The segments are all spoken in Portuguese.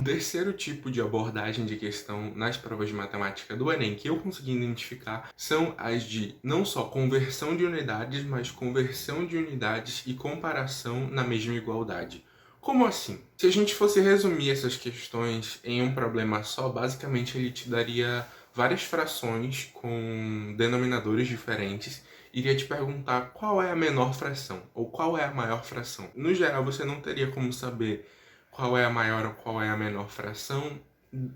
terceiro tipo de abordagem de questão nas provas de matemática do Enem que eu consegui identificar são as de não só conversão de unidades, mas conversão de unidades e comparação na mesma igualdade. Como assim? Se a gente fosse resumir essas questões em um problema só, basicamente ele te daria várias frações com denominadores diferentes, iria te perguntar qual é a menor fração ou qual é a maior fração. No geral, você não teria como saber qual é a maior ou qual é a menor fração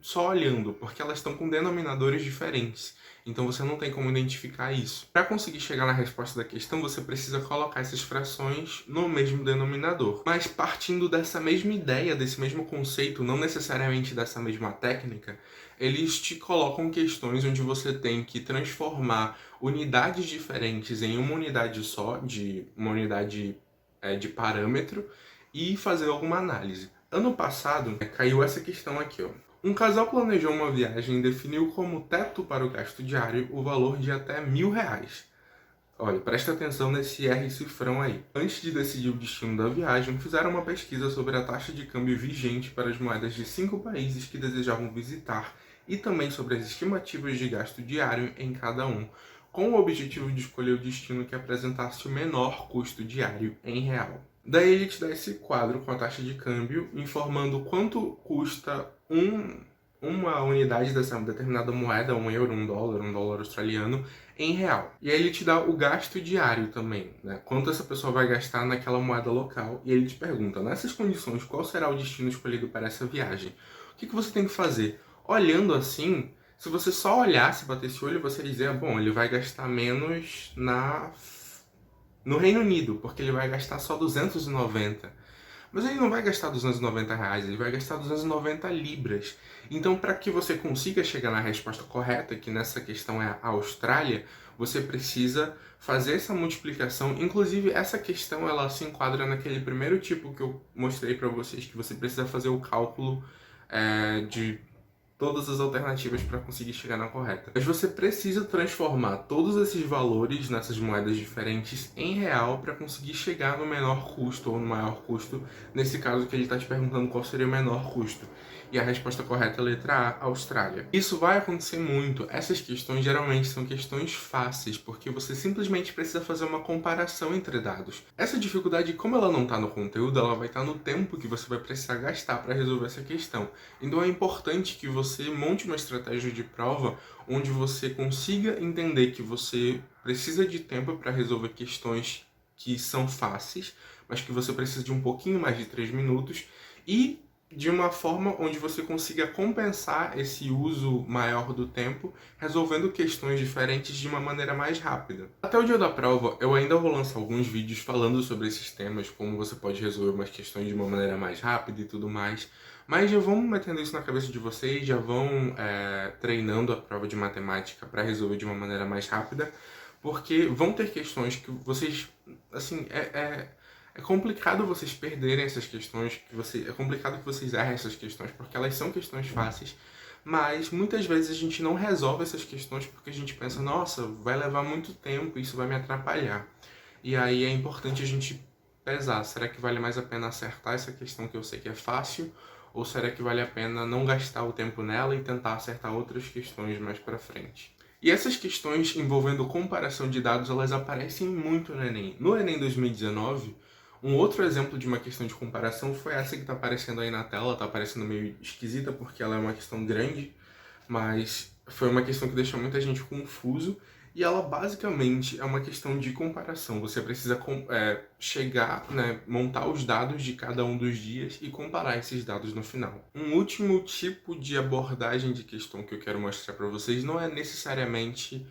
só olhando, porque elas estão com denominadores diferentes. Então você não tem como identificar isso. Para conseguir chegar na resposta da questão, você precisa colocar essas frações no mesmo denominador. Mas partindo dessa mesma ideia, desse mesmo conceito, não necessariamente dessa mesma técnica, eles te colocam questões onde você tem que transformar unidades diferentes em uma unidade só, de uma unidade de parâmetro, e fazer alguma análise. Ano passado, caiu essa questão aqui, ó. Um casal planejou uma viagem e definiu como teto para o gasto diário o valor de até R$ 1.000. Olha, presta atenção nesse R cifrão aí. Antes de decidir o destino da viagem, fizeram uma pesquisa sobre a taxa de câmbio vigente para as moedas de 5 países que desejavam visitar e também sobre as estimativas de gasto diário em cada um, com o objetivo de escolher o destino que apresentasse o menor custo diário em real. Daí ele te dá esse quadro com a taxa de câmbio, informando quanto custa uma unidade dessa determinada moeda, €1, um dólar australiano, em real. E aí ele te dá o gasto diário também, né? Quanto essa pessoa vai gastar naquela moeda local. E ele te pergunta, nessas condições, qual será o destino escolhido para essa viagem? O que você tem que fazer? Olhando assim, se você só olhasse, batesse o olho, você ia dizer, bom, ele vai gastar menos no Reino Unido, porque ele vai gastar só 290. Mas ele não vai gastar R$ 290, ele vai gastar 290 libras. Então, para que você consiga chegar na resposta correta, que nessa questão é a Austrália, você precisa fazer essa multiplicação. Inclusive, essa questão ela se enquadra naquele primeiro tipo que eu mostrei para vocês, que você precisa fazer o cálculo de todas as alternativas para conseguir chegar na correta. Mas você precisa transformar todos esses valores nessas moedas diferentes em real para conseguir chegar no menor custo ou no maior custo, nesse caso que ele está te perguntando qual seria o menor custo. E a resposta correta é a letra A, Austrália. Isso vai acontecer muito. Essas questões geralmente são questões fáceis, porque você simplesmente precisa fazer uma comparação entre dados. Essa dificuldade, como ela não está no conteúdo, ela vai estar no tempo que você vai precisar gastar para resolver essa questão. Então é importante que você monte uma estratégia de prova onde você consiga entender que você precisa de tempo para resolver questões que são fáceis, mas que você precisa de um pouquinho mais de 3 minutos e de uma forma onde você consiga compensar esse uso maior do tempo, resolvendo questões diferentes de uma maneira mais rápida. Até o dia da prova, eu ainda vou lançar alguns vídeos falando sobre esses temas, como você pode resolver umas questões de uma maneira mais rápida e tudo mais, mas já vão metendo isso na cabeça de vocês, já vão treinando a prova de matemática para resolver de uma maneira mais rápida, porque vão ter questões que vocês, assim, é complicado vocês perderem essas questões, é complicado que vocês errem essas questões, porque elas são questões fáceis, mas muitas vezes a gente não resolve essas questões porque a gente pensa, nossa, vai levar muito tempo, isso vai me atrapalhar. E aí é importante a gente pesar, será que vale mais a pena acertar essa questão que eu sei que é fácil, ou será que vale a pena não gastar o tempo nela e tentar acertar outras questões mais pra frente? E essas questões envolvendo comparação de dados, elas aparecem muito no Enem. No Enem 2019, um outro exemplo de uma questão de comparação foi essa que está aparecendo aí na tela. Está aparecendo meio esquisita porque ela é uma questão grande, mas foi uma questão que deixou muita gente confuso. E ela basicamente é uma questão de comparação. Você precisa chegar, montar os dados de cada um dos dias e comparar esses dados no final. Um último tipo de abordagem de questão que eu quero mostrar para vocês não é necessariamente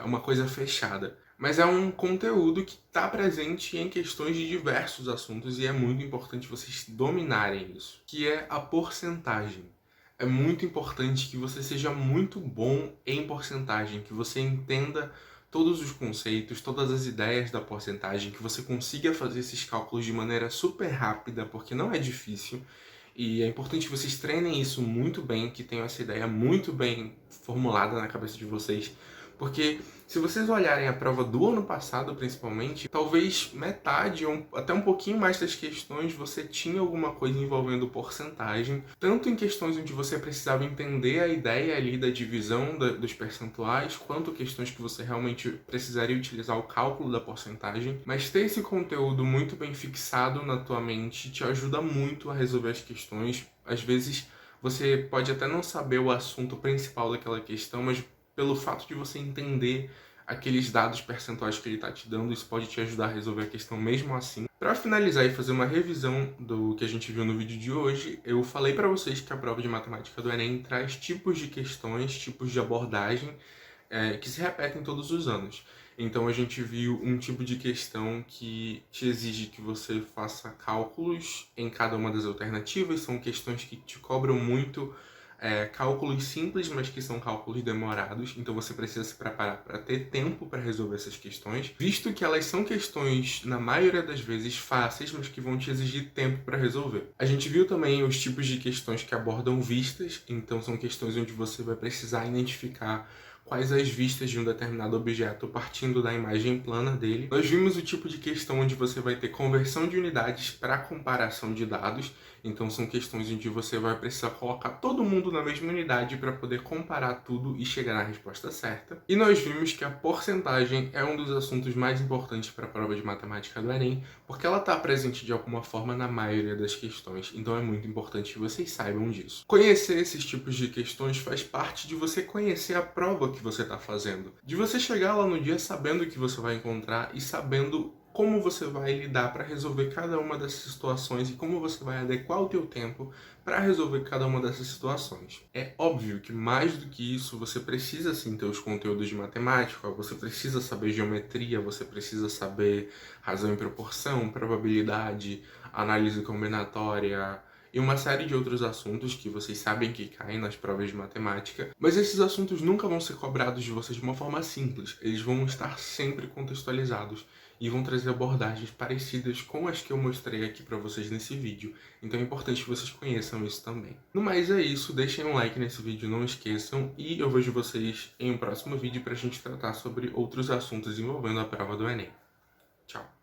uma coisa fechada, mas é um conteúdo que está presente em questões de diversos assuntos e é muito importante vocês dominarem isso, que é a porcentagem. É muito importante que você seja muito bom em porcentagem, que você entenda todos os conceitos, todas as ideias da porcentagem, que você consiga fazer esses cálculos de maneira super rápida, porque não é difícil. E é importante que vocês treinem isso muito bem, que tenham essa ideia muito bem formulada na cabeça de vocês, porque Se vocês olharem a prova do ano passado, principalmente, talvez metade ou até um pouquinho mais das questões você tinha alguma coisa envolvendo porcentagem, tanto em questões onde você precisava entender a ideia ali da divisão dos percentuais, quanto questões que você realmente precisaria utilizar o cálculo da porcentagem, mas ter esse conteúdo muito bem fixado na tua mente te ajuda muito a resolver as questões. Às vezes você pode até não saber o assunto principal daquela questão, mas pelo fato de você entender aqueles dados percentuais que ele está te dando, isso pode te ajudar a resolver a questão mesmo assim. Para finalizar e fazer uma revisão do que a gente viu no vídeo de hoje, eu falei para vocês que a prova de matemática do Enem traz tipos de questões, tipos de abordagem que se repetem todos os anos. Então a gente viu um tipo de questão que te exige que você faça cálculos em cada uma das alternativas, são questões que te cobram muito cálculos simples, mas que são cálculos demorados, então você precisa se preparar para ter tempo para resolver essas questões, visto que elas são questões, na maioria das vezes, fáceis, mas que vão te exigir tempo para resolver. A gente viu também os tipos de questões que abordam vistas, então são questões onde você vai precisar identificar quais as vistas de um determinado objeto partindo da imagem plana dele. Nós vimos o tipo de questão onde você vai ter conversão de unidades para comparação de dados, então são questões onde você vai precisar colocar todo mundo na mesma unidade para poder comparar tudo e chegar na resposta certa. E nós vimos que a porcentagem é um dos assuntos mais importantes para a prova de matemática do Enem, porque ela está presente de alguma forma na maioria das questões, então é muito importante que vocês saibam disso. Conhecer esses tipos de questões faz parte de você conhecer a prova que você está fazendo, de você chegar lá no dia sabendo o que você vai encontrar e sabendo como você vai lidar para resolver cada uma dessas situações e como você vai adequar o teu tempo para resolver cada uma dessas situações. É óbvio que mais do que isso, você precisa sim ter os conteúdos de matemática, você precisa saber geometria, você precisa saber razão e proporção, probabilidade, análise combinatória e uma série de outros assuntos que vocês sabem que caem nas provas de matemática, mas esses assuntos nunca vão ser cobrados de vocês de uma forma simples, eles vão estar sempre contextualizados e vão trazer abordagens parecidas com as que eu mostrei aqui para vocês nesse vídeo, então é importante que vocês conheçam isso também. No mais é isso, deixem um like nesse vídeo, não esqueçam, e eu vejo vocês em um próximo vídeo para a gente tratar sobre outros assuntos envolvendo a prova do Enem. Tchau!